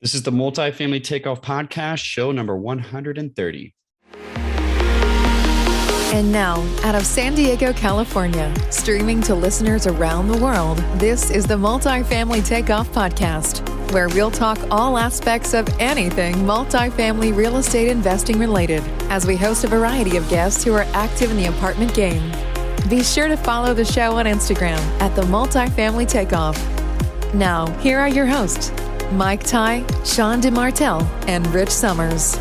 This is the Multifamily Takeoff Podcast, show number 130. And now, out of San Diego, California, streaming to listeners around the world, this is the Multifamily Takeoff Podcast, where we'll talk all aspects of anything multifamily real estate investing related, as we host a variety of guests who are active in the apartment game. Be sure to follow the show on Instagram at the Multifamily Takeoff. Now, here are your hosts, Mike Ty, Sean DeMartell, and Rich Summers.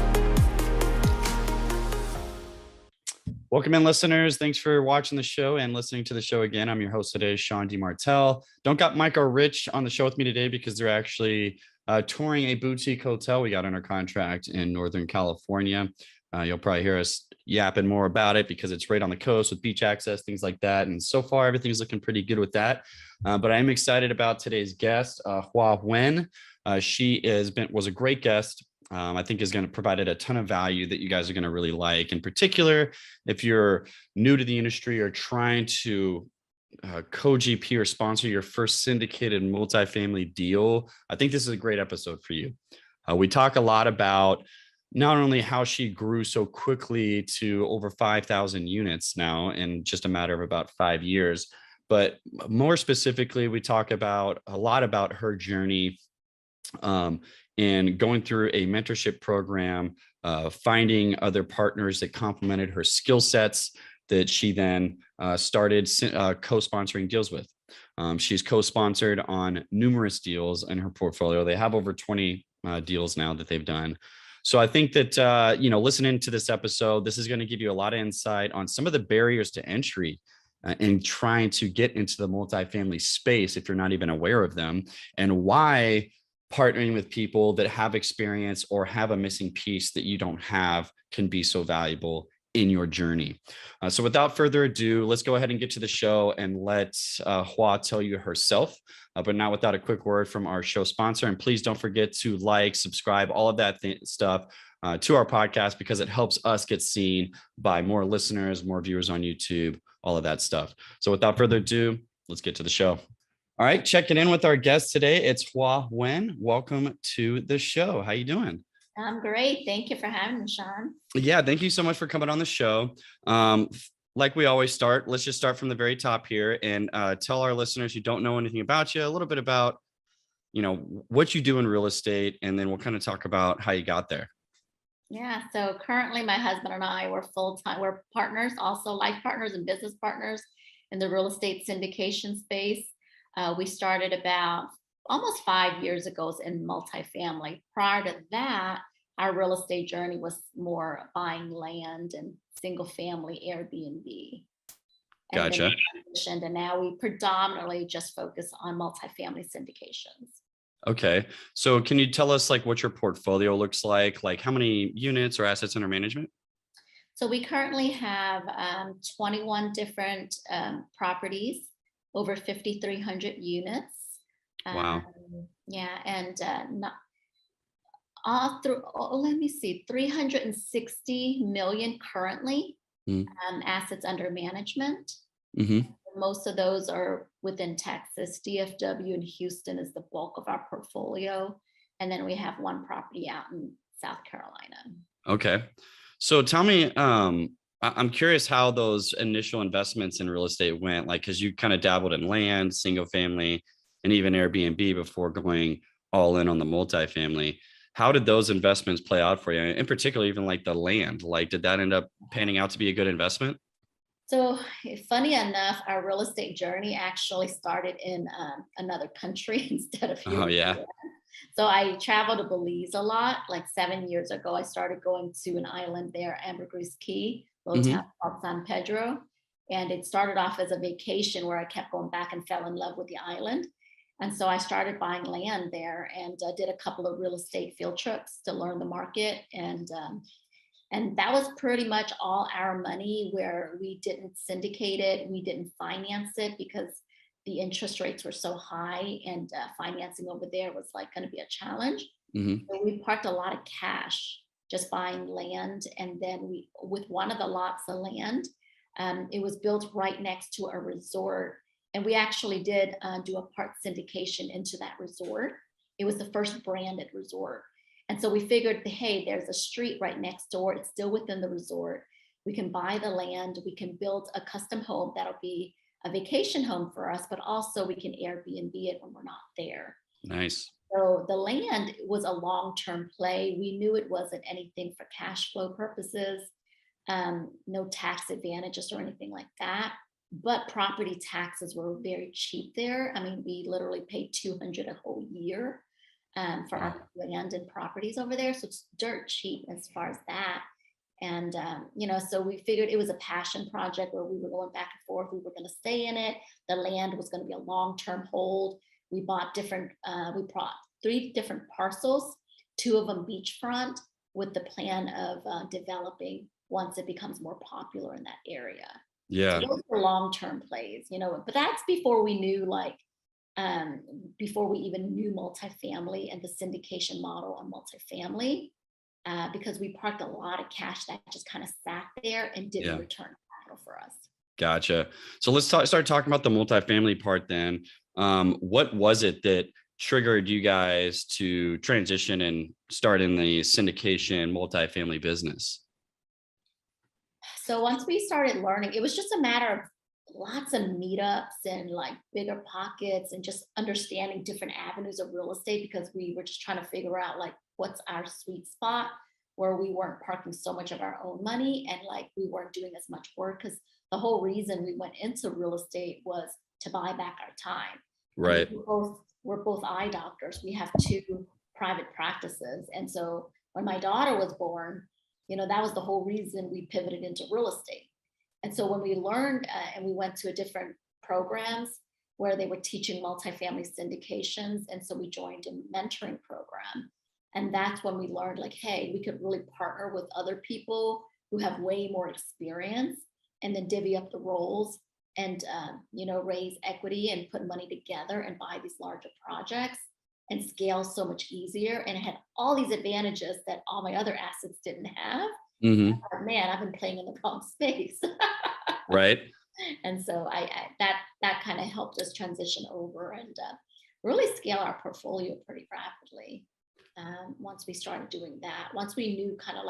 Welcome in, listeners. Thanks for watching the show and listening to the show again. I'm your host today, Sean DeMartell. Don't got Mike or Rich on the show with me today because they're actually touring a boutique hotel we got under contract in Northern California. You'll probably hear us yapping more about it because it's right on the coast with beach access, things like that. And so far, everything's looking pretty good with that. But I'm excited about today's guest, Hua Wen. She was a great guest. I think is going to provide a ton of value that you guys are going to really like. In particular, if you're new to the industry or trying to co-GP or sponsor your first syndicated multifamily deal, I think this is a great episode for you. We talk a lot about not only how she grew so quickly to over 5,000 units now in just a matter of about 5 years, but more specifically, we talk about a lot about her journey and going through a mentorship program, finding other partners that complemented her skill sets that she then started co-sponsoring deals with. She's co-sponsored on numerous deals in her portfolio. They have over 20 deals now that they've done. So I think that, listening to this episode, this is going to give you a lot of insight on some of the barriers to entry in trying to get into the multifamily space if you're not even aware of them, and why partnering with people that have experience or have a missing piece that you don't have can be so valuable in your journey. So without further ado, let's go ahead and get to the show and let Hua tell you herself, but not without a quick word from our show sponsor. And please don't forget to like, subscribe, all of that stuff to our podcast, because it helps us get seen by more listeners, more viewers on YouTube, all of that stuff. So without further ado, let's get to the show. All right, checking in with our guest today. It's Hua Wen. Welcome to the show. How you doing? I'm great. Thank you for having me, Sean. Yeah, thank you so much for coming on the show. Like we always start, let's just start from the very top here and tell our listeners who don't know anything about you a little bit about, what you do in real estate, and then we'll kind of talk about how you got there. Yeah, so currently my husband and I, we're full-time, we're partners, also life partners and business partners in the real estate syndication space. We started about almost 5 years ago in multifamily. Prior to that, our real estate journey was more buying land and single family Airbnb. Gotcha. And now we predominantly just focus on multifamily syndications. Okay. So can you tell us what your portfolio looks like how many units or assets under management? So we currently have 21 different properties, over 5,300 units. Wow. Yeah, and let me see, 360 million currently assets under management. Mm-hmm. Most of those are within Texas. DFW and Houston is the bulk of our portfolio. And then we have one property out in South Carolina. Okay. So tell me, I'm curious how those initial investments in real estate went, because you kind of dabbled in land, single family, and even Airbnb before going all in on the multifamily. How did those investments play out for you? In particular, even the land, did that end up panning out to be a good investment? So funny enough, our real estate journey actually started in another country instead of here. Oh, yeah. So I traveled to Belize a lot. 7 years ago, I started going to an island there, Ambergris Key, little town called San Pedro. And it started off as a vacation where I kept going back and fell in love with the island. And so I started buying land there and did a couple of real estate field trips to learn the market. And that was pretty much all our money, where we didn't syndicate it. We didn't finance it because the interest rates were so high, and financing over there was going to be a challenge. Mm-hmm. So we parked a lot of cash just buying land. And then with one of the lots of land, it was built right next to a resort. And we actually did do a part syndication into that resort. It was the first branded resort. And so we figured, hey, there's a street right next door. It's still within the resort. We can buy the land. We can build a custom home that'll be a vacation home for us, but also we can Airbnb it when we're not there. Nice. So the land was a long-term play. We knew it wasn't anything for cash flow purposes, no tax advantages or anything like that. But property taxes were very cheap there. I mean, we literally paid 200 a whole year for Wow. our land and properties over there. So it's dirt cheap as far as that. And, so we figured it was a passion project where we were going back and forth. We were going to stay in it. The land was going to be a long-term hold. We bought we bought 3 different parcels, 2 of them beachfront, with the plan of developing once it becomes more popular in that area. So Yeah. those were long-term plays, but that's before we knew before we even knew multifamily and the syndication model on multifamily, because we parked a lot of cash that just kind of sat there and didn't Yeah. return capital for us. Gotcha. So let's start talking about the multifamily part then. What was it that triggered you guys to transition and start in the syndication multifamily business? So once we started learning, it was just a matter of lots of meetups and bigger pockets and just understanding different avenues of real estate, because we were just trying to figure out what's our sweet spot where we weren't parking so much of our own money and we weren't doing as much work, because the whole reason we went into real estate was to buy back our time. I mean, Right. we're both eye doctors. We have 2 private practices. And so when my daughter was born, that was the whole reason we pivoted into real estate. And so when we learned and we went to different programs where they were teaching multifamily syndications. And so we joined a mentoring program. And that's when we learned hey, we could really partner with other people who have way more experience and then divvy up the roles and, raise equity and put money together and buy these larger projects and scale so much easier. And it had all these advantages that all my other assets didn't have. Mm-hmm. But man, I've been playing in the wrong space. Right. And so that kind of helped us transition over and really scale our portfolio pretty rapidly. Once we started doing that, once we knew kind of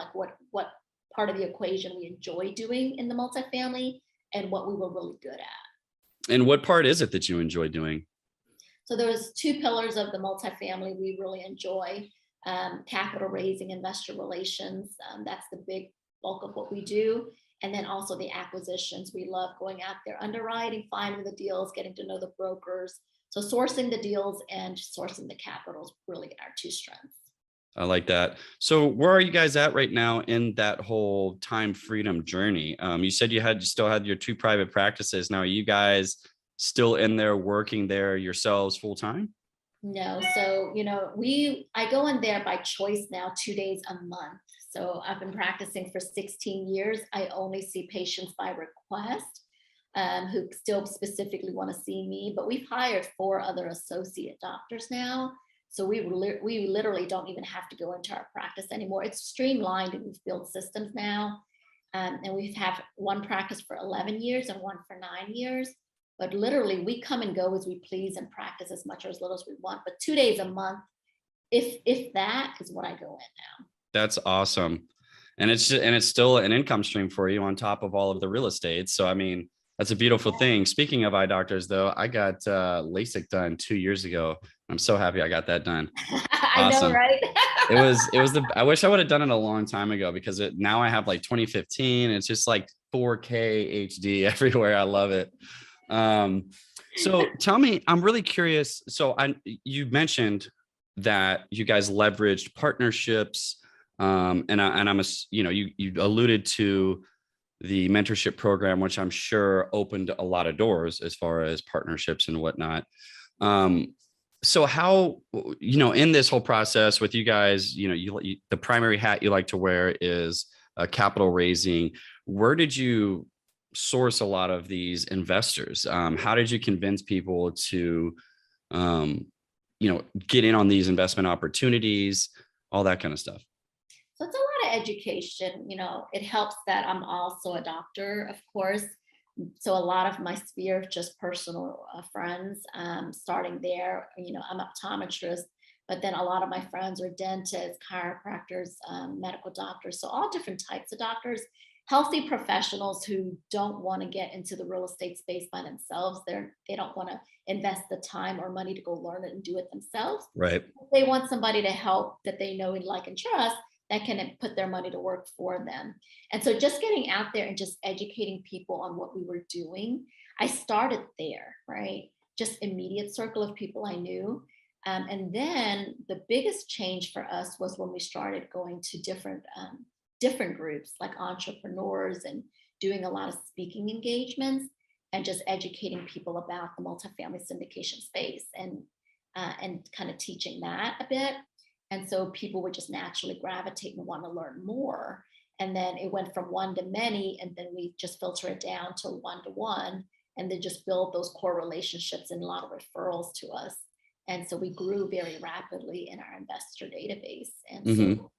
what part of the equation we enjoy doing in the multifamily and what we were really good at. And what part is it that you enjoy doing? So there's 2 pillars of the multifamily we really enjoy: capital raising, investor relations. That's the big bulk of what we do. And then also the acquisitions. We love going out there, underwriting, finding the deals, getting to know the brokers. So sourcing the deals and sourcing the capital is really our 2 strengths. I like that. So where are you guys at right now in that whole time freedom journey? You said you still had your 2 private practices. Now, are you guys still in there working there yourselves full time? No, so I go in there by choice now 2 days a month. So I've been practicing for 16 years. I only see patients by request, who still specifically want to see me. But we've hired 4 other associate doctors now. So we literally don't even have to go into our practice anymore. It's streamlined and we've built systems now. And we've had 1 practice for 11 years and 1 for 9 years. But literally we come and go as we please and practice as much or as little as we want. But 2 days a month, if that is what I go in now. That's awesome. And it's still an income stream for you on top of all of the real estate. So, I mean, that's a beautiful thing. Speaking of eye doctors, though, I got LASIK done 2 years ago. I'm so happy I got that done. I know, Awesome. right? I wish I would have done it a long time ago, because now I have 2015. It's just 4K HD everywhere. I love it. So tell me, I'm really curious. So you mentioned that you guys leveraged partnerships, you alluded to the mentorship program, which I'm sure opened a lot of doors as far as partnerships and whatnot. So how, in this whole process with you guys, the primary hat you like to wear is capital raising. Where did you source a lot of these investors? How did you convince people to, get in on these investment opportunities, all that kind of stuff? So it's a lot of education. It helps that I'm also a doctor, of course. So a lot of my sphere of just personal friends, starting there, I'm optometrist. But then a lot of my friends are dentists, chiropractors, medical doctors. So all different types of doctors, healthy professionals who don't want to get into the real estate space by themselves. They don't want to invest the time or money to go learn it and do it themselves. Right. They want somebody to help that they know and like and trust that can put their money to work for them. And so just getting out there and just educating people on what we were doing. I started there, right? Just immediate circle of people I knew. And then the biggest change for us was when we started going to different groups like entrepreneurs and doing a lot of speaking engagements and just educating people about the multifamily syndication space and kind of teaching that a bit. And so people would just naturally gravitate and want to learn more. And then it went from one to many, and then we just filter it down to one to one, and then just build those core relationships and a lot of referrals to us. And so we grew very rapidly in our investor database. And so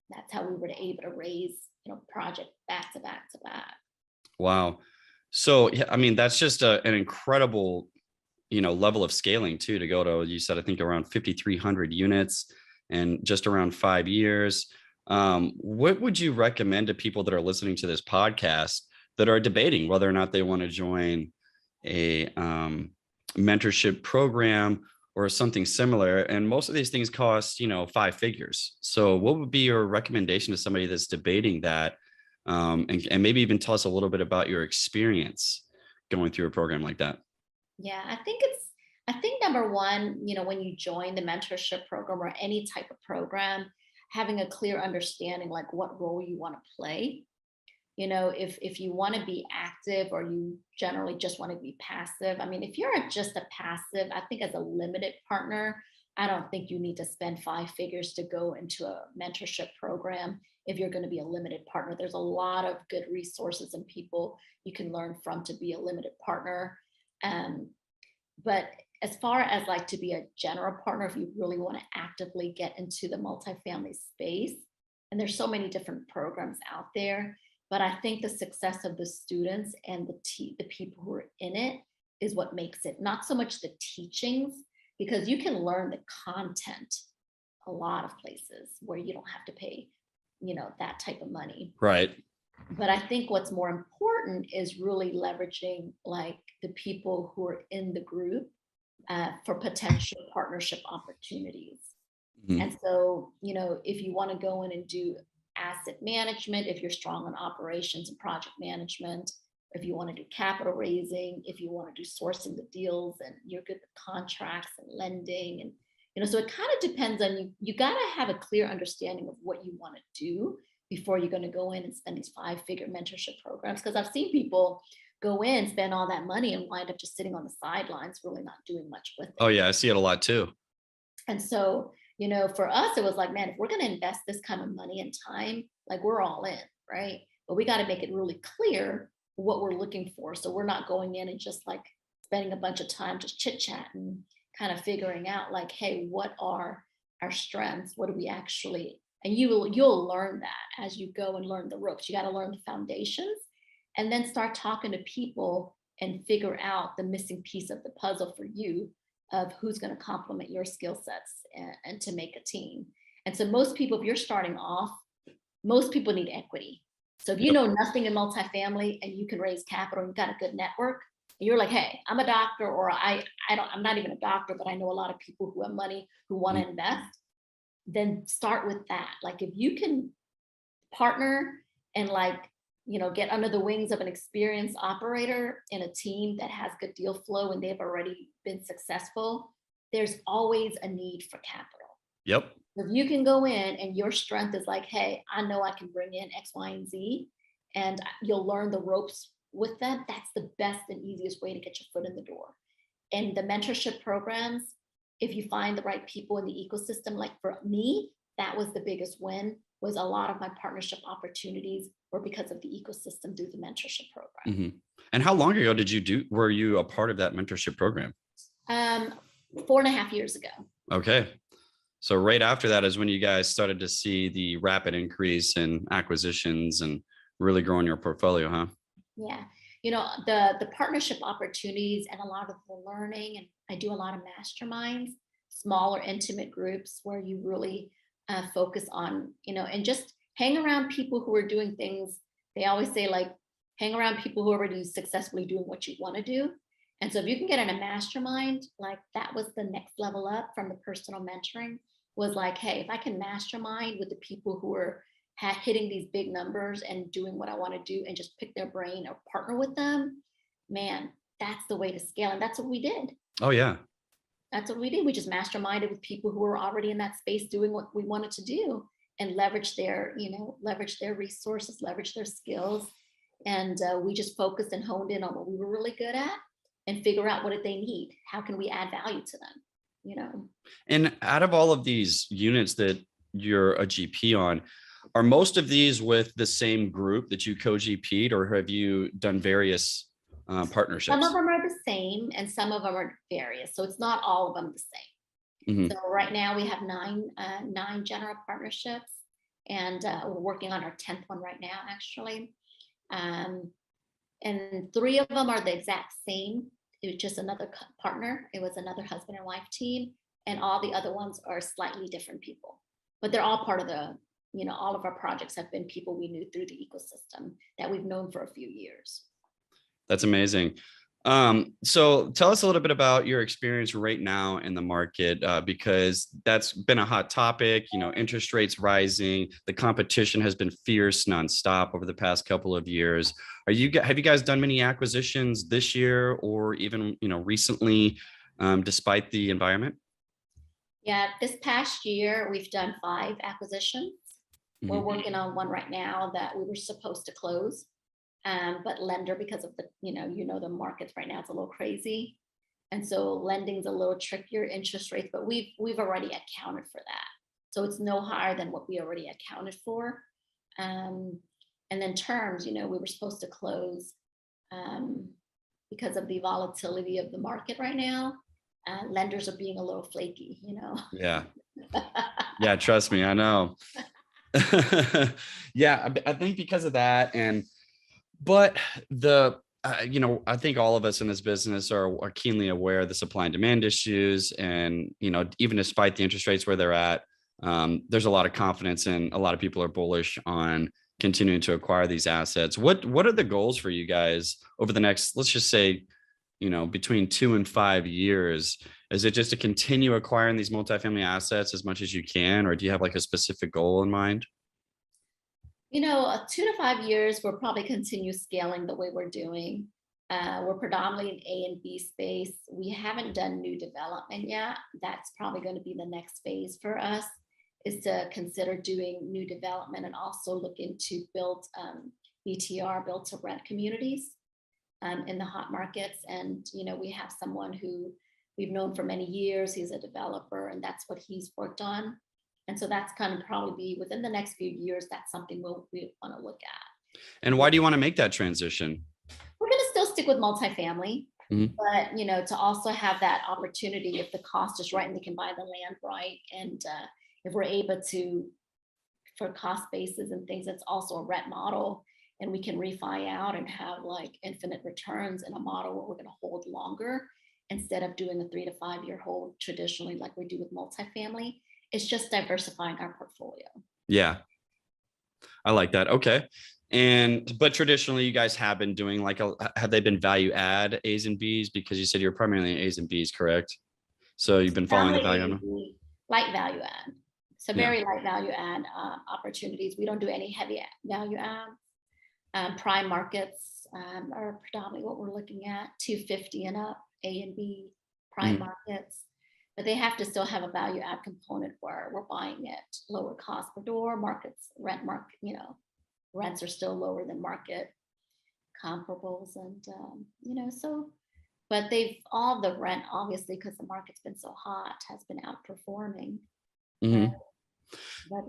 that's how we were able to raise, project back to back to back. Wow. So, yeah, I mean, that's just an incredible, level of scaling too, to go to, you said, I think around 5,300 units in just around 5 years. What would you recommend to people that are listening to this podcast that are debating whether or not they want to join a mentorship program or something similar? And most of these things cost, 5 figures. So what would be your recommendation to somebody that's debating that? And maybe even tell us a little bit about your experience going through a program like that. Yeah, I think number one, when you join the mentorship program or any type of program, having a clear understanding like what role you want to play. If you want to be active or you generally just want to be passive. I mean, if you're just a passive, I think as a limited partner, I don't think you need to spend 5 figures to go into a mentorship program. If you're going to be a limited partner, there's a lot of good resources and people you can learn from to be a limited partner. But as far as like to be a general partner, if you really want to actively get into the multifamily space, and there's so many different programs out there, but I think the success of the students and the people who are in it is what makes it, not so much the teachings, because you can learn the content a lot of places where you don't have to pay, that type of money. Right. But I think what's more important is really leveraging like the people who are in the group for potential partnership opportunities. And so, if you want to go in and do asset management, if you're strong on operations and project management, if you want to do capital raising, if you want to do sourcing the deals and you're good with contracts and lending. And, so it kind of depends on you. You got to have a clear understanding of what you want to do before you're going to go in and spend these 5-figure mentorship programs. Because I've seen people go in, spend all that money and wind up just sitting on the sidelines, really not doing much with it. Oh yeah, I see it a lot too. And so, for us, it was like, man, if we're going to invest this kind of money and time, like we're all in, right? But we got to make it really clear what we're looking for. So we're not going in and just like spending a bunch of time just chit chatting, kind of figuring out like, hey, what are our strengths? What do we actually, and you'll learn that as you go and learn the ropes. You got to learn the foundations and then start talking to people and figure out the missing piece of the puzzle for you of who's going to complement your skill sets and to make a team. And so most people, if you're starting off, most people need equity. So if you know nothing in multifamily and you can raise capital, you've got a good network, and you're like, hey, I'm a doctor, or I'm not even a doctor, but I know a lot of people who have money who want to invest, then start with that. Like if you can partner and get under the wings of an experienced operator in a team that has good deal flow and they've already been successful, there's always a need for capital. Yep. If you can go in and your strength is like, hey, I know I can bring in X, Y, and Z, and you'll learn the ropes with them, that's the best and easiest way to get your foot in the door. And the mentorship programs, if you find the right people in the ecosystem, like for me, that was the biggest win, was a lot of my partnership opportunities were because of the ecosystem through the mentorship program. And how long ago were you a part of that mentorship program? 4.5 years ago. Okay. So right after that is when you guys started to see the rapid increase in acquisitions and really growing your portfolio, huh? Yeah. The partnership opportunities and a lot of the learning, and I do a lot of masterminds. smaller, intimate groups where you really focus on, and just hang around people who are doing things. They always say, like, hang around people who are already successfully doing what you want to do. And so if you can get in a mastermind, like that was the next level up from the personal mentoring, was like, hey, if I can mastermind with the people who are hitting these big numbers and doing what I want to do and just pick their brain or partner with them, man, that's the way to scale. And that's what we did. Oh, yeah. That's what we did. We just masterminded with people who were already in that space doing what we wanted to do, and leverage their resources, leverage their skills. And we just focused and honed in on what we were really good at and figure out what did they need. How can we add value to them? And out of all of these units that you're a GP on, are most of these with the same group that you co-GP'd, or have you done various partnerships? Some of them are the same and some of them are various. So it's not all of them the same. Mm-hmm. So right now we have nine general partnerships, and we're working on our 10th one right now, actually. And 3 of them are the exact same. It was just another partner. It was another husband and wife team. And all the other ones are slightly different people. But they're all part of all of our projects have been people we knew through the ecosystem that we've known for a few years. That's amazing. So tell us a little bit about your experience right now in the market, because that's been a hot topic. Interest rates rising, the competition has been fierce nonstop over the past couple of years. Have you guys done many acquisitions this year or even, recently, despite the environment? Yeah, this past year, we've done 5 acquisitions. Mm-hmm. We're working on one right now that we were supposed to close. But lender, because of the, the markets right now, it's a little crazy. And so lending's a little trickier, interest rates, but we've already accounted for that. So it's no higher than what we already accounted for. And then terms, we were supposed to close because of the volatility of the market right now. Lenders are being a little flaky, Yeah. Yeah, trust me, I know. Yeah, I think because of that, but I think all of us in this business are keenly aware of the supply and demand issues, and even despite the interest rates where they're at, there's a lot of confidence, and a lot of people are bullish on continuing to acquire these assets. What are the goals for you guys over the next, let's just say, between 2 and 5 years? Is it just to continue acquiring these multifamily assets as much as you can, or do you have like a specific goal in mind? 2 to 5 years, we'll probably continue scaling the way we're doing. We're predominantly in A and B space. We haven't done new development yet. That's probably going to be the next phase for us, is to consider doing new development and also look into build BTR, build to rent communities in the hot markets. And, we have someone who we've known for many years. He's a developer, and that's what he's worked on. And so that's kind of probably be within the next few years. That's something we want to look at. And why do you want to make that transition? We're going to still stick with multifamily, Mm-hmm. but to also have that opportunity if the cost is right and they can buy the land right, and if we're able to, for cost basis and things, it's also a rent model, and we can refi out and have like infinite returns in a model where we're going to hold longer instead of doing a 3 to 5 year hold traditionally like we do with multifamily. It's just diversifying our portfolio. Yeah, I like that. Okay. But traditionally you guys have been doing have they been value add A's and B's? Because you said you're primarily in A's and B's, correct? So you've been following the value. Light value add. So very light value add opportunities. We don't do any heavy value add. Prime markets are predominantly what we're looking at, 250 and up, A and B prime markets. But they have to still have a value add component where we're buying it lower cost per door. Rents are still lower than market comparables, and but all the rent, obviously, because the market's been so hot, has been outperforming. Mm-hmm. But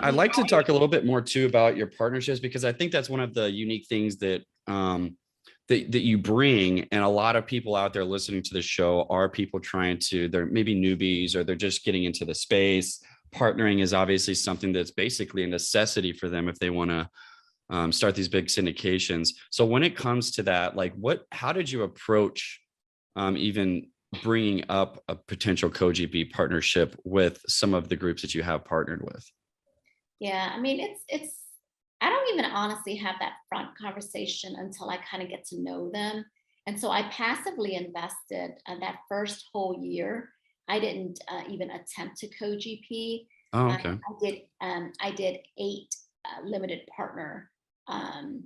I'd like to talk a little bit more too about your partnerships, because I think that's one of the unique things that that you bring. And a lot of people out there listening to the show are people they're maybe newbies, or they're just getting into the space. Partnering is obviously something that's basically a necessity for them if they want to start these big syndications. So when it comes to that, how did you approach even bringing up a potential co-GP partnership with some of the groups that you have partnered with? Yeah, I mean, it's I don't even honestly have that front conversation until I kind of get to know them. And so I passively invested that first whole year. I didn't even attempt to co-GP. Oh, okay. I did 8 limited partner. Um,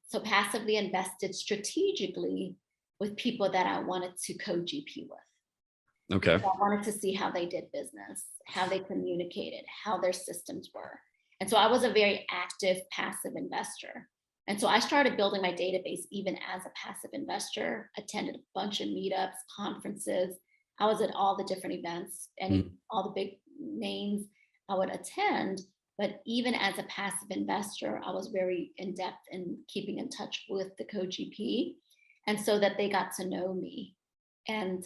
so passively invested strategically with people that I wanted to co-GP with. Okay. I wanted to see how they did business, how they communicated, how their systems were. And so I was a very active passive investor. And so I started building my database even as a passive investor, attended a bunch of meetups, conferences. I was at all the different events, Mm, all the big names I would attend. But even as a passive investor, I was very in depth in keeping in touch with the co-GP. And so that they got to know me, and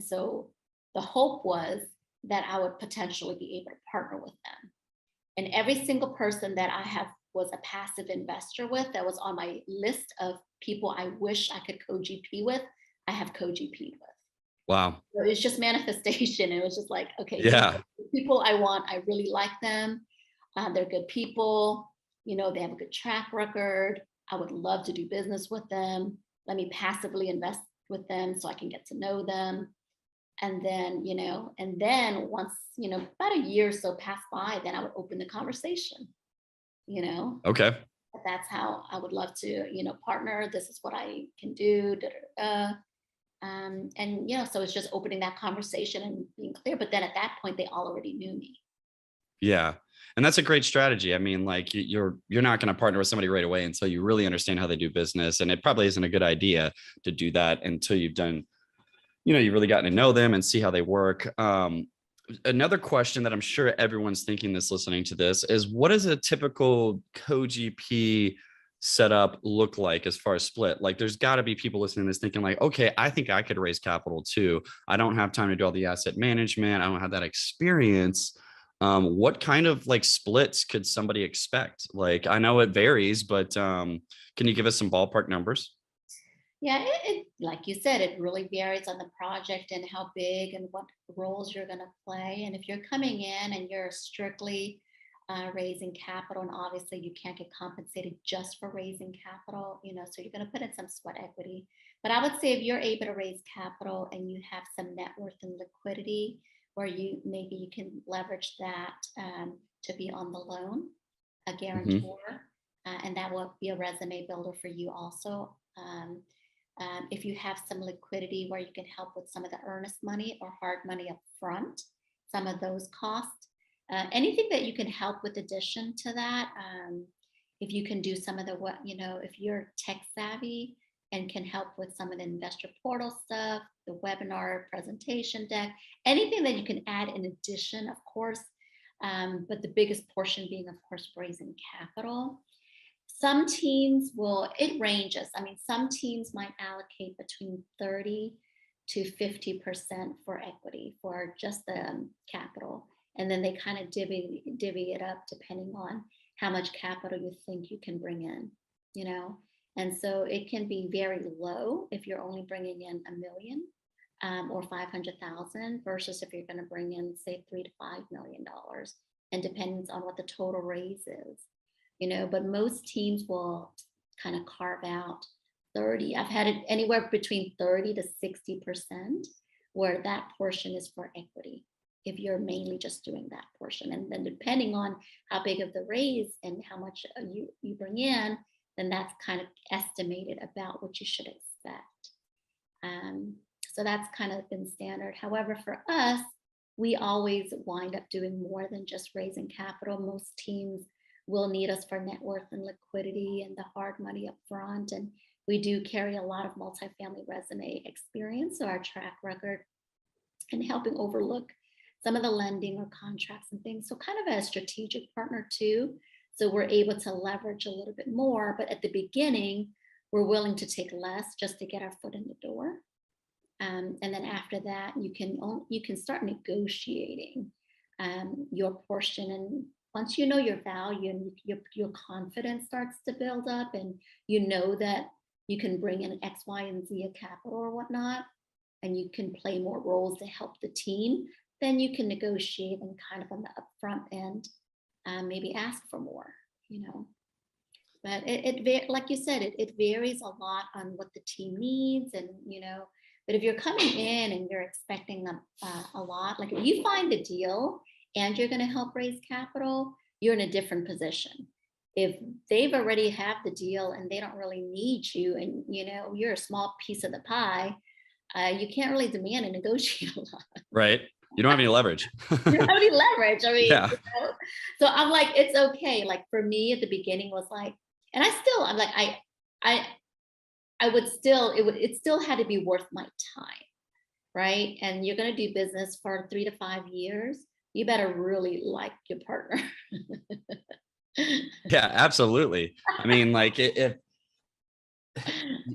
so the hope was that I would potentially be able to partner with them. And every single person that I have was a passive investor with, that was on my list of people I wish I could co-GP with, I have co-GP with. wow. So it's just manifestation. It was just like, okay, these Yeah. are the people I want. I really like them. They're good people. They have a good track record. I would love to do business with them. Let me passively invest with them so I can get to know them. And then once, about a year or so passed by, then I would open the conversation, you know, Okay. that's how I would love to, partner. This is what I can do. Da, da, da. So it's just opening that conversation and being clear. But then at that point, they already knew me. Yeah. And that's a great strategy. I mean, like you're not going to partner with somebody right away until you really understand how they do business. And it probably isn't a good idea to do that until you've done, you've really gotten to know them and see how they work. Another question that I'm sure everyone's thinking this listening to this is, what does a typical co-GP setup look like as far as split? Like there's got to be people listening to this thinking like, okay, I think I could raise capital too. I don't have time to do all the asset management. I don't have that experience. What kind of like splits could somebody expect? Like I know it varies, but can you give us some ballpark numbers? Yeah, like you said, it really varies on the project and how big and what roles you're going to play. And if you're coming in and you're strictly raising capital, and obviously you can't get compensated just for raising capital, so you're going to put in some sweat equity. But I would say if you're able to raise capital and you have some net worth and liquidity, where you can leverage that to be on the loan, a Hmm. guarantor, and that will be a resume builder for you also. If you have some liquidity where you can help with some of the earnest money or hard money up front, some of those costs, anything that you can help with addition to that. If you can do some of if you're tech savvy and can help with some of the investor portal stuff, the webinar presentation deck, anything that you can add in addition, of course. But the biggest portion being, of course, raising capital. Some teams it ranges. I mean, some teams might allocate between 30 to 50% for equity for just the capital. And then they kind of divvy it up depending on how much capital you think you can bring in, you know? And so it can be very low if you're only bringing in a million or 500,000 versus if you're going to bring in, say, $3 to $5 million, and depends on what the total raise is. But most teams will kind of carve out 30. I've had it anywhere between 30 to 60% where that portion is for equity, if you're mainly just doing that portion. And then depending on how big of the raise and how much you bring in, then that's kind of estimated about what you should expect. So that's kind of been standard. However, for us, we always wind up doing more than just raising capital. Most teams will need us for net worth and liquidity and the hard money up front. And we do carry a lot of multifamily resume experience, so our track record in helping overlook some of the lending or contracts and things. So kind of a strategic partner too. So we're able to leverage a little bit more, but at the beginning, we're willing to take less just to get our foot in the door. And then after that, you can start negotiating your portion. And once you know your value and your confidence starts to build up, and you know that you can bring in X, Y, and Z of capital or whatnot, and you can play more roles to help the team, then you can negotiate and kind of on the upfront end, maybe ask for more, you know. But like you said, it varies a lot on what the team needs, and you know. But if you're coming in and you're expecting a lot, like if you find a deal and you're going to help raise capital, you're in a different position. If they've already have the deal and they don't really need you, and you know you're a small piece of the pie, you can't really demand and negotiate a lot. Right. You don't have any leverage. You don't have any leverage. I mean, Yeah. you know? So I'm like, it's okay. Like for me at the beginning was like, and I'm like, I would still, it still had to be worth my time. Right. And you're going to do business for 3 to 5 years. You better really like your partner. Yeah, absolutely. I mean, like if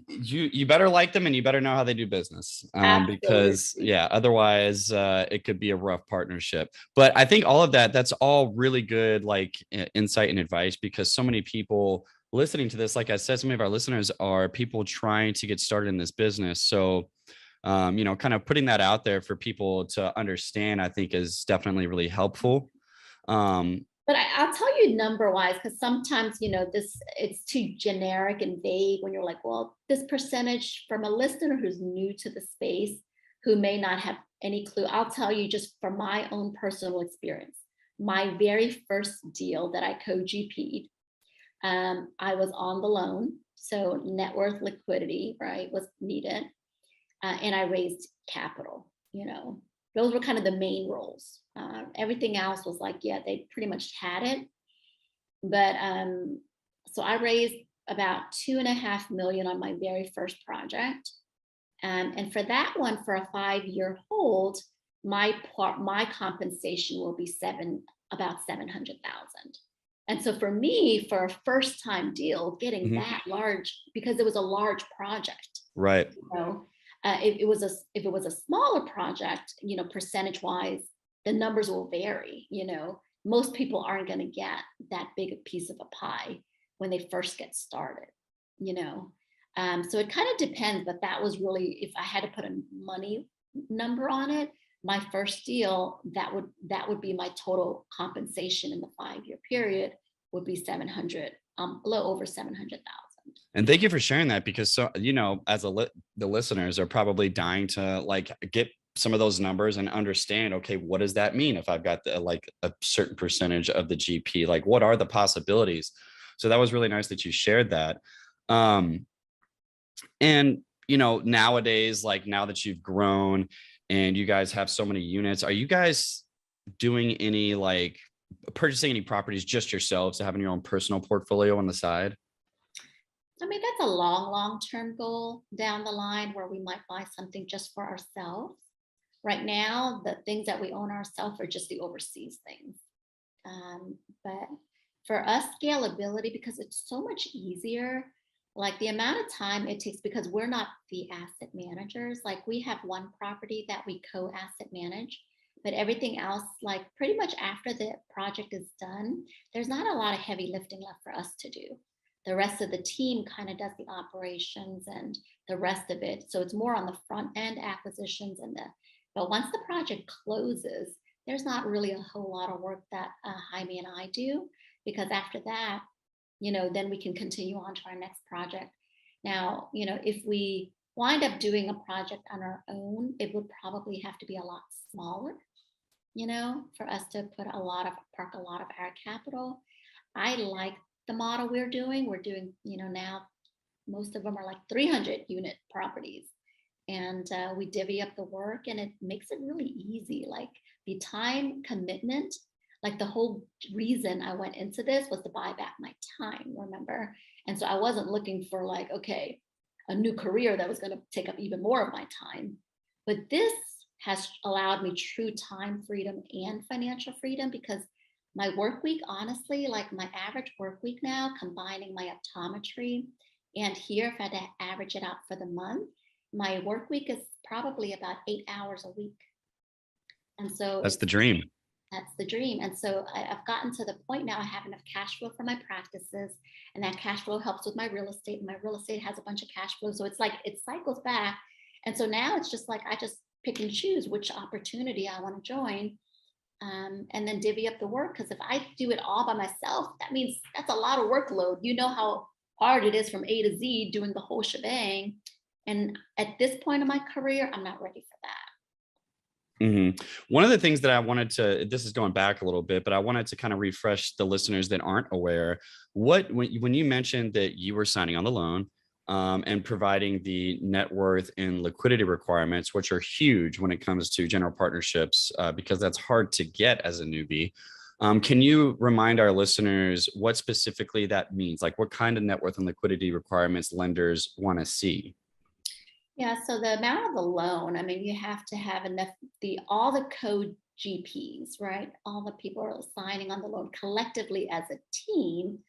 you better like them and you better know how they do business, because Absolutely. yeah, otherwise it could be a rough partnership. But I think all of that's all really good, like insight and advice, because so many people listening to this, like I said, so many of our listeners are people trying to get started in this business. So you know, kind of putting that out there for people to understand, I think is definitely really helpful. um But I'll tell you number wise, because sometimes, you know, it's too generic and vague when you're like, well, this percentage from a listener who's new to the space, who may not have any clue. I'll tell you just from my own personal experience. My very first deal that I co-GP'd, I was on the loan. So net worth liquidity, right, was needed. And I raised capital, you know, those were kind of the main roles. Everything else was like, yeah, they pretty much had it. But so I raised about 2.5 million on my very first project. And for that one, for a 5-year hold, my compensation will be about 700,000. And so for me, for a first time deal, getting mhm, that large, because it was a large project, right. you know, if it was a smaller project, you know, percentage wise, the numbers will vary. You know, most people aren't going to get that big a piece of a pie when they first get started. You know, so it kind of depends. But that was really, if I had to put a money number on it, my first deal, that would be my total compensation in the 5-year period would be 700, a little over 700,000. And thank you for sharing that, because so you know, as the listeners are probably dying to like get some of those numbers and understand, okay, what does that mean if I've got like a certain percentage of the GP? Like, what are the possibilities? So that was really nice that you shared that. Um, and you know, nowadays, like now that you've grown and you guys have so many units, are you guys doing any like purchasing any properties just yourselves to having your own personal portfolio on the side? I mean, that's a long term goal down the line where we might buy something just for ourselves. Right now, the things that we own ourselves are just the overseas things. But for us, scalability, because it's so much easier, like the amount of time it takes, because we're not the asset managers, like we have one property that we co asset manage, but everything else, like pretty much after the project is done, there's not a lot of heavy lifting left for us to do. The rest of the team kind of does the operations and the rest of it. So it's more on the front end acquisitions but once the project closes, there's not really a whole lot of work that Jaime and I do, because after that, you know, then we can continue on to our next project. Now, you know, if we wind up doing a project on our own, it would probably have to be a lot smaller, you know, for us to park a lot of our capital. I like the model we're doing. We're doing, you know, now most of them are like 300 unit properties, and we divvy up the work, and it makes it really easy. Like the time commitment, like the whole reason I went into this was to buy back my time, remember? And so I wasn't looking for like, okay, a new career that was going to take up even more of my time. But this has allowed me true time freedom and financial freedom, because my work week, honestly, like my average work week now, combining my optometry and here, if I had to average it out for the month, my work week is probably about 8 hours a week. And so That's the dream. that's the dream. And so I've gotten to the point now I have enough cash flow for my practices, and that cash flow helps with my real estate. And my real estate has a bunch of cash flow. So it's like it cycles back. And so now it's just like, I just pick and choose which opportunity I want to join, and then divvy up the work. Because if I do it all by myself, that means that's a lot of workload. You know how hard it is from A to Z doing the whole shebang. And at this point in my career, I'm not ready for that. One of the things that I wanted to, this is going back a little bit, but I wanted to kind of refresh the listeners that aren't aware. When you mentioned that you were signing on the loan, and providing the net worth and liquidity requirements, which are huge when it comes to general partnerships, because that's hard to get as a newbie. Can you remind our listeners what specifically that means? Like what kind of net worth and liquidity requirements lenders want to see? Yeah, so the amount of the loan, I mean, you have to have enough, all the co-GPs, right? All the people are signing on the loan collectively as a team,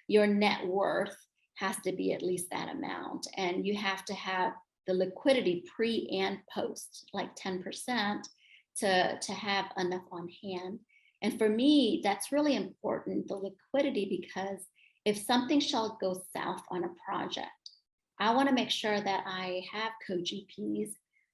your net worth has to be at least that amount. And you have to have the liquidity pre and post, like 10% to have enough on hand. And for me, that's really important, the liquidity, because if something shall go south on a project, I want to make sure that I have co-GPs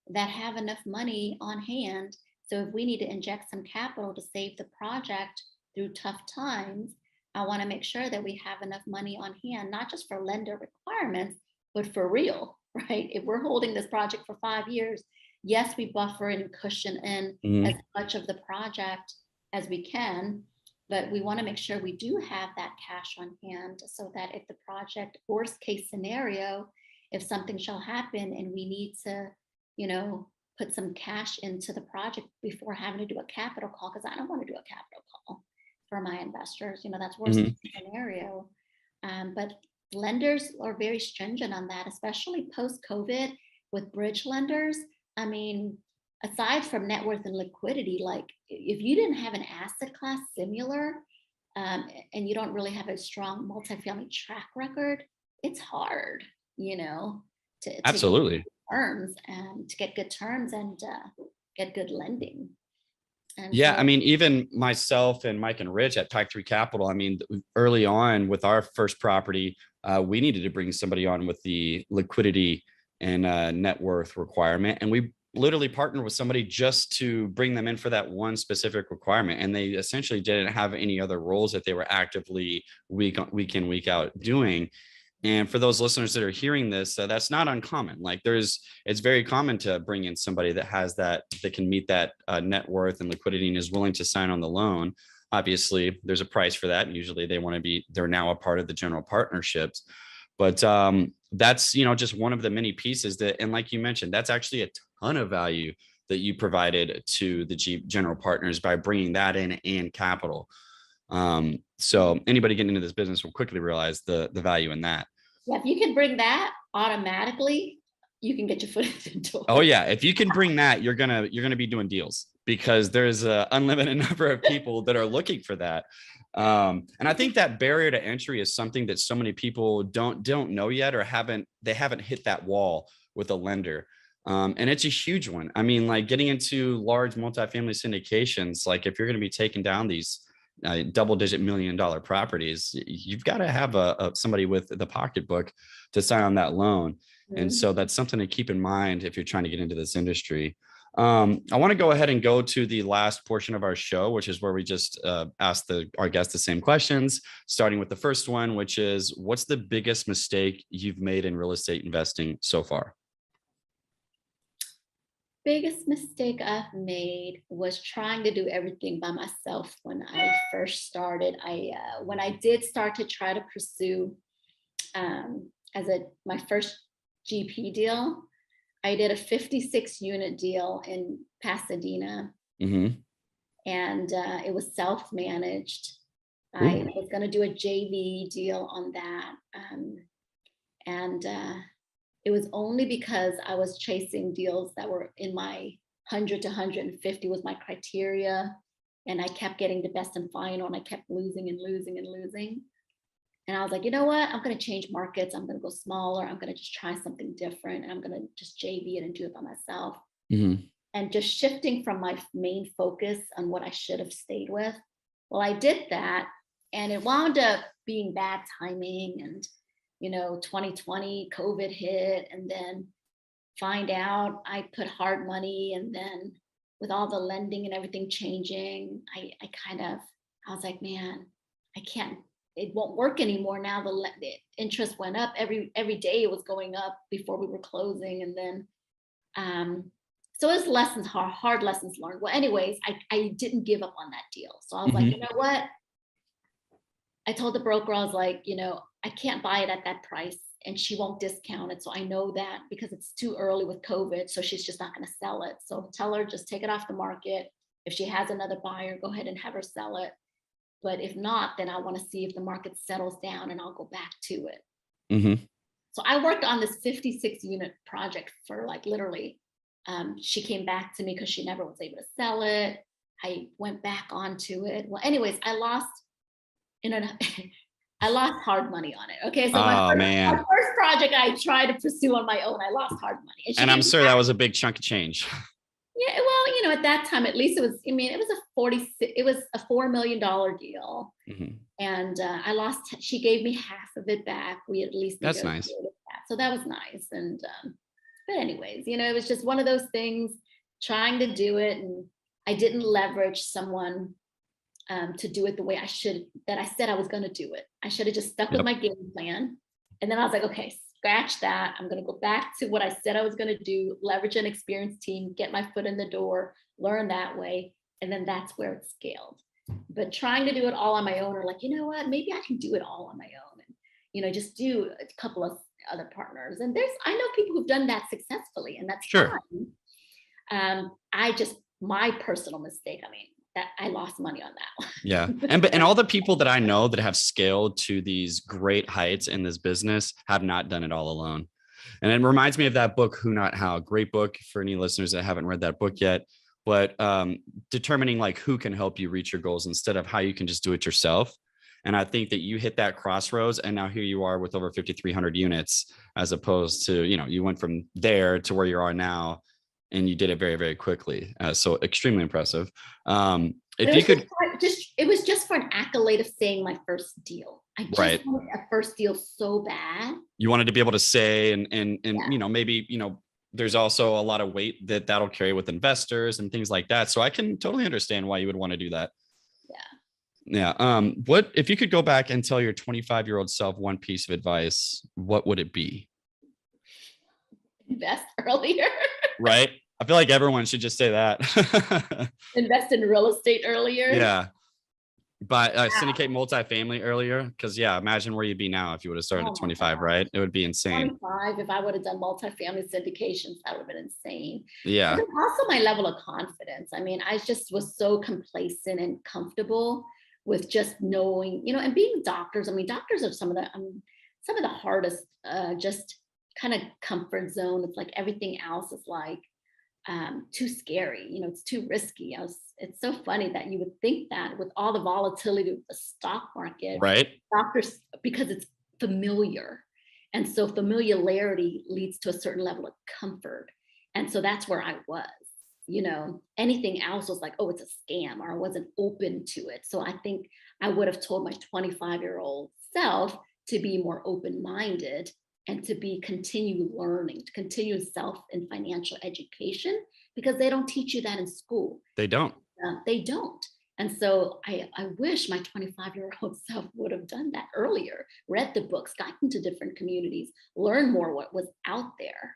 that have enough money on hand. So if we need to inject some capital to save the project through tough times, I want to make sure that we have enough money on hand, not just for lender requirements, but for real, right? If we're holding this project for 5 years, yes, we buffer and cushion in as much of the project as we can, but we want to make sure we do have that cash on hand so that if the project, worst case scenario, if something shall happen and we need to, put some cash into the project before having to do a capital call, because I don't want to do a capital call for my investors, that's worst case scenario. But lenders are very stringent on that, especially post-COVID with bridge lenders. I mean, aside from net worth and liquidity, like if you didn't have an asset class similar, and you don't really have a strong multifamily track record, it's hard, to Absolutely. get terms and to get good terms and get good lending. And Yeah, so, I mean, even myself and Mike and Rich at Pack 3 Capital, I mean, early on with our first property, we needed to bring somebody on with the liquidity and net worth requirement. And we literally partnered with somebody just to bring them in for that one specific requirement. And they essentially didn't have any other roles that they were actively week in, week out doing. And for those listeners that are hearing this, that's not uncommon. Like it's very common to bring in somebody that can meet that net worth and liquidity and is willing to sign on the loan. Obviously, there's a price for that. And usually they're now a part of the general partnerships. But that's, just one of the many pieces and like you mentioned, that's actually a ton of value that you provided to the general partners by bringing that in and capital. So anybody getting into this business will quickly realize the value in that. yeah, if you can bring that automatically, you can get your foot in the door. Oh yeah, if you can bring that, you're gonna be doing deals because there's an unlimited number of people that are looking for that. And I think that barrier to entry is something that so many people don't know yet, or haven't hit that wall with a lender. And it's a huge one. I mean, like getting into large multifamily syndications, like if you're going to be taking down these double-digit $1 million properties, you've got to have somebody with the pocketbook to sign on that loan. And so that's something to keep in mind if you're trying to get into this industry. I want to go ahead and go to the last portion of our show, which is where we just ask our guests the same questions, starting with the first one, which is, what's the biggest mistake you've made in real estate investing so far? Biggest mistake I've made was trying to do everything by myself when I first started. When I did start to try to pursue my first GP deal, I did a 56 unit deal in Pasadena, and it was self-managed. I was going to do a JV deal on that, and it was only because I was chasing deals that were in my 100 to 150 was my criteria. And I kept getting the best and final, and I kept losing and losing and losing. And I was like, you know what? I'm going to change markets. I'm going to go smaller. I'm going to just try something different. And I'm going to just JV it and do it by myself. And just shifting from my main focus on what I should have stayed with. Well, I did that, and it wound up being bad timing. And 2020 COVID hit, and then find out I put hard money, and then with all the lending and everything changing, I was like, man, I can't, it won't work anymore now. The interest went up every day. It was going up before we were closing. And then, so it was lessons, hard lessons learned. Well, anyways, I didn't give up on that deal. So I was like, you know what? I told the broker, I was like, I can't buy it at that price and she won't discount it. So I know that because it's too early with COVID. So she's just not going to sell it. So tell her, just take it off the market. If she has another buyer, go ahead and have her sell it. But if not, then I want to see if the market settles down and I'll go back to it. So I worked on this 56 unit project for like literally, she came back to me because she never was able to sell it. I went back onto it. Well, anyways, I lost hard money on it. Okay. So my first project I tried to pursue on my own, I lost hard money. And I'm sure that was a big chunk of change. Yeah, well, at that time, at least it was a $4 million deal. And she gave me half of it back. We at least, that's nice. That. So that was nice. And, but anyways, it was just one of those things, trying to do it. And I didn't leverage someone to do it the way that I said I was going to do it. I should have just stuck with my game plan. And then I was like, okay, scratch that. I'm going to go back to what I said I was going to do, leverage an experienced team, get my foot in the door, learn that way. And then that's where it scaled. But trying to do it all on my own, or like, you know what, maybe I can do it all on my own and, just do a couple of other partners. And I know people who've done that successfully, and that's fine. My personal mistake, that I lost money on that one. Yeah. And all the people that I know that have scaled to these great heights in this business have not done it all alone. And it reminds me of that book, Who Not How. Great book for any listeners that haven't read that book yet. But determining like who can help you reach your goals instead of how you can just do it yourself. And I think that you hit that crossroads, and now here you are with over 5,300 units, as opposed to, you went from there to where you are now, and you did it very, very quickly. So extremely impressive. It was just for an accolade of saying my first deal. I just wanted a first deal so bad. You wanted to be able to say, and maybe, there's also a lot of weight that'll carry with investors and things like that. So I can totally understand why you would want to do that. Yeah. What if you could go back and tell your 25-year-old self one piece of advice, what would it be? Invest earlier. Right. I feel like everyone should just say that. Invest in real estate earlier. Yeah. But syndicate multifamily earlier. Because imagine where you'd be now if you would have started at 25, right? It would be insane. 25, if I would have done multifamily syndications, that would have been insane. Yeah. But also my level of confidence. I just was so complacent and comfortable with just knowing, and being doctors. Doctors are some of the hardest, just kind of comfort zone. It's like everything else is like too scary. It's too risky. It's so funny that you would think that with all the volatility of the stock market, right? Doctors, because it's familiar. And so familiarity leads to a certain level of comfort. And so that's where I was. Anything else was like, oh, it's a scam, or I wasn't open to it. So I think I would have told my 25-year-old self to be more open-minded and to continue learning, to continue self and financial education, because they don't teach you that in school. They don't. They don't. And so I wish my 25-year-old self would have done that earlier, read the books, gotten to different communities, learn more what was out there,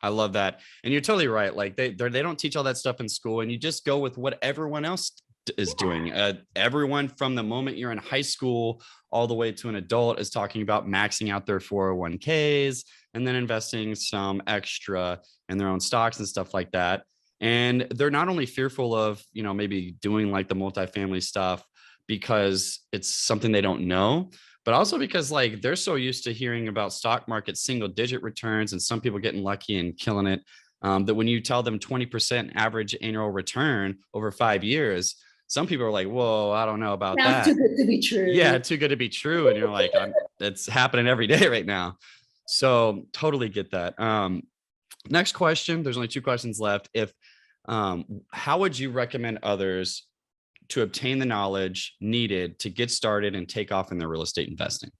I love that. And you're totally right. Like they don't teach all that stuff in school, and you just go with what everyone else is doing. Everyone from the moment you're in high school all the way to an adult is talking about maxing out their 401ks and then investing some extra in their own stocks and stuff like that. And they're not only fearful of, maybe doing like the multifamily stuff because it's something they don't know, but also because like they're so used to hearing about stock market single digit returns and some people getting lucky and killing it, that when you tell them 20% average annual return over 5 years, some people are like, whoa, I don't know about that. Too good to be true. Yeah, too good to be true. And you're like, it's happening every day right now. So totally get that. Next question. There's only 2 questions left. How would you recommend others to obtain the knowledge needed to get started and take off in their real estate investing?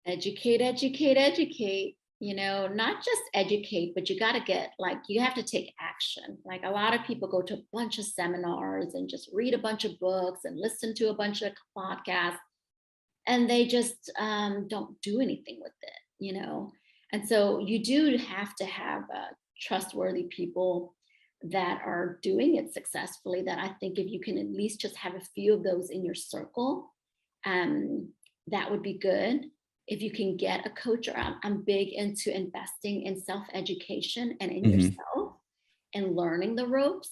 Educate, educate, educate. not just educate, but you got to get like, you have to take action. Like a lot of people go to a bunch of seminars and just read a bunch of books and listen to a bunch of podcasts, and they just don't do anything with it. And so you do have to have trustworthy people that are doing it successfully. That I think if you can at least just have a few of those in your circle, that would be good. If you can get a coach around, I'm big into investing in self-education and in yourself and learning the ropes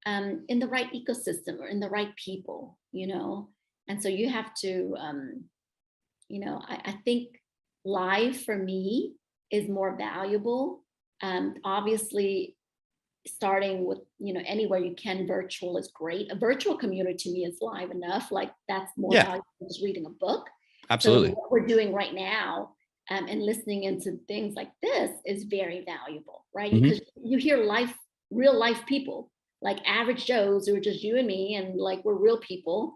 in the right ecosystem or in the right people. And so you have to, I think live for me is more valuable. Obviously, starting with, anywhere you can, virtual is great. A virtual community to me is live enough. Like that's more valuable than just reading a book. Absolutely. So what we're doing right now and listening into things like this is very valuable, right? Because you hear real life people, like average Joes who are just you and me, and like we're real people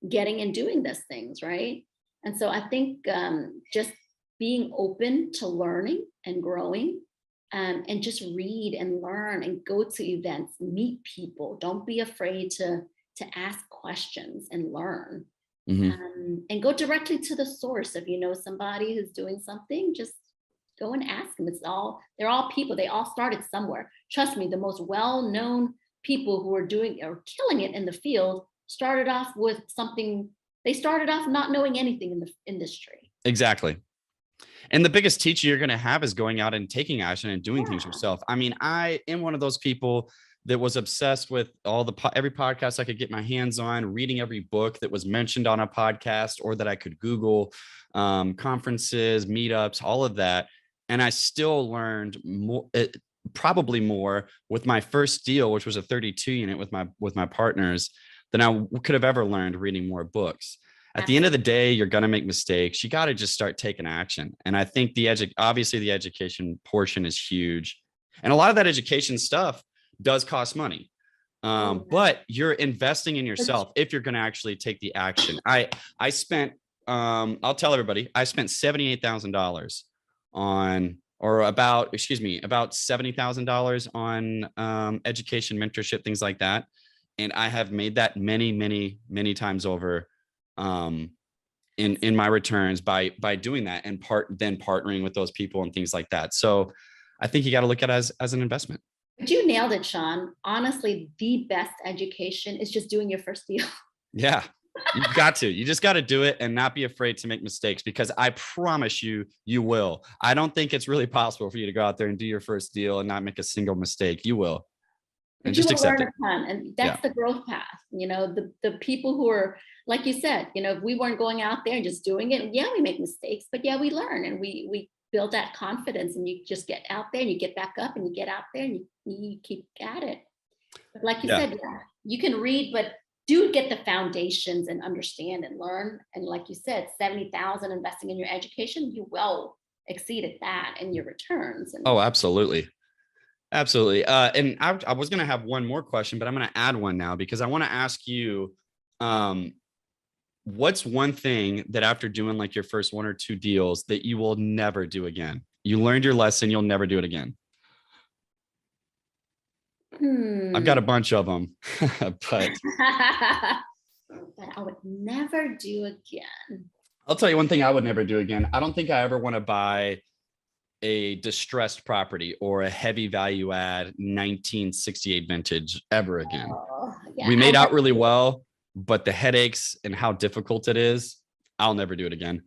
getting and doing these things, right? And so I think just being open to learning and growing, and just read and learn and go to events, meet people. Don't be afraid to ask questions and learn. And go directly to the source. If you know somebody who's doing something, just go and ask them. They're all people. They all started somewhere. Trust me, the most well-known people who are doing or killing it in the field started off with something. They started off not knowing anything in the industry. Exactly. And the biggest teacher you're going to have is going out and taking action and doing things yourself. I mean, I am one of those people that was obsessed with every podcast I could get my hands on, reading every book that was mentioned on a podcast or that I could Google, conferences, meetups, all of that. And I still learned more, probably more with my first deal, which was a 32 unit with my partners, than I could have ever learned reading more books. At the end of the day, you're going to make mistakes. You got to just start taking action. And I think obviously the education portion is huge. And a lot of that education stuff does cost money. But you're investing in yourself if you're going to actually take the action. I spent, I'll tell everybody, I spent $78,000 on, or about $70,000 on education, mentorship, things like that. And I have made that many, many, many times over in my returns by doing that, and then partnering with those people and things like that. So I think you got to look at it as an investment. But you nailed it, Sean. Honestly, the best education is just doing your first deal. Yeah, you just got to do it and not be afraid to make mistakes, because I promise you will. I don't think it's really possible for you to go out there and do your first deal and not make a single mistake. You will. And just accept it. And that's the growth path. The people who are, like you said, if we weren't going out there and just doing it, we make mistakes, but we learn and we build that confidence, and you just get out there and you get back up and you get out there and you keep at it. But like you said, you can read, but do get the foundations and understand and learn. And like you said, 70,000 investing in your education, you well exceeded that in your returns. Oh, absolutely. Absolutely. And I was going to have one more question, but I'm going to add one now, because I want to ask you, what's one thing that after doing like your first one or two deals that you will never do again? You learned your lesson. You'll never do it again. I've got a bunch of them, but that I would never do again. I'll tell you one thing I would never do again. I don't think I ever want to buy a distressed property or a heavy value add 1968 vintage ever again. We made out really well, but the headaches and how difficult it is, I'll never do it again.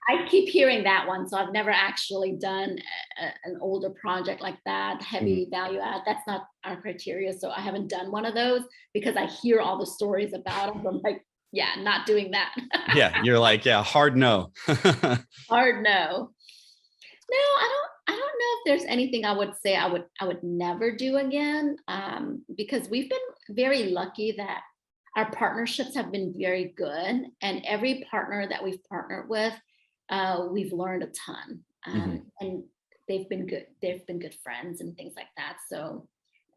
I keep hearing that one. So I've never actually done an older project like that, heavy value add. That's not our criteria. So I haven't done one of those, because I hear all the stories about them. I'm like, not doing that. You're like, hard no. Hard no. No, I don't know if there's anything I would say I would never do again, because we've been very lucky that our partnerships have been very good, and every partner that we've partnered with, we've learned a ton, and they've been good. They've been good friends and things like that. So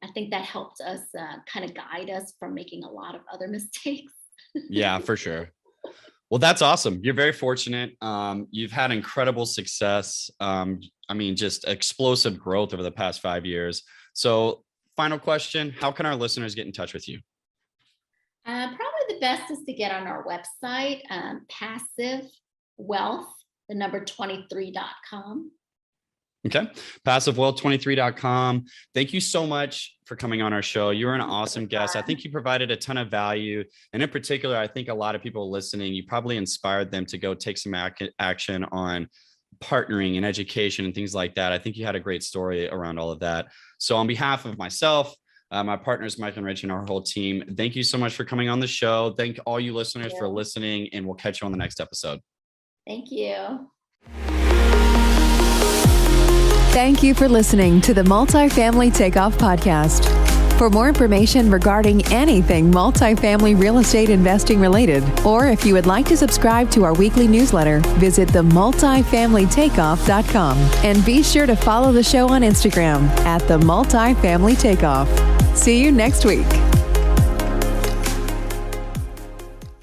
I think that helped us kind of guide us from making a lot of other mistakes. Yeah, for sure. Well, that's awesome. You're very fortunate. You've had incredible success. Just explosive growth over the past 5 years. So final question, how can our listeners get in touch with you? Probably the best is to get on our website, passive wealth, the number 23.com. Okay. PassiveWealth23.com. Thank you so much for coming on our show. You were an awesome guest. I think you provided a ton of value. And in particular, I think a lot of people listening, you probably inspired them to go take some action on partnering and education and things like that. I think you had a great story around all of that. So on behalf of myself, my partners, Mike and Rich, and our whole team, thank you so much for coming on the show. Thank all you listeners for listening, and we'll catch you on the next episode. Thank you. Thank you for listening to the Multifamily Takeoff Podcast. For more information regarding anything multifamily real estate investing related, or if you would like to subscribe to our weekly newsletter, visit themultifamilytakeoff.com and be sure to follow the show on Instagram at the Multifamily Takeoff. See you next week.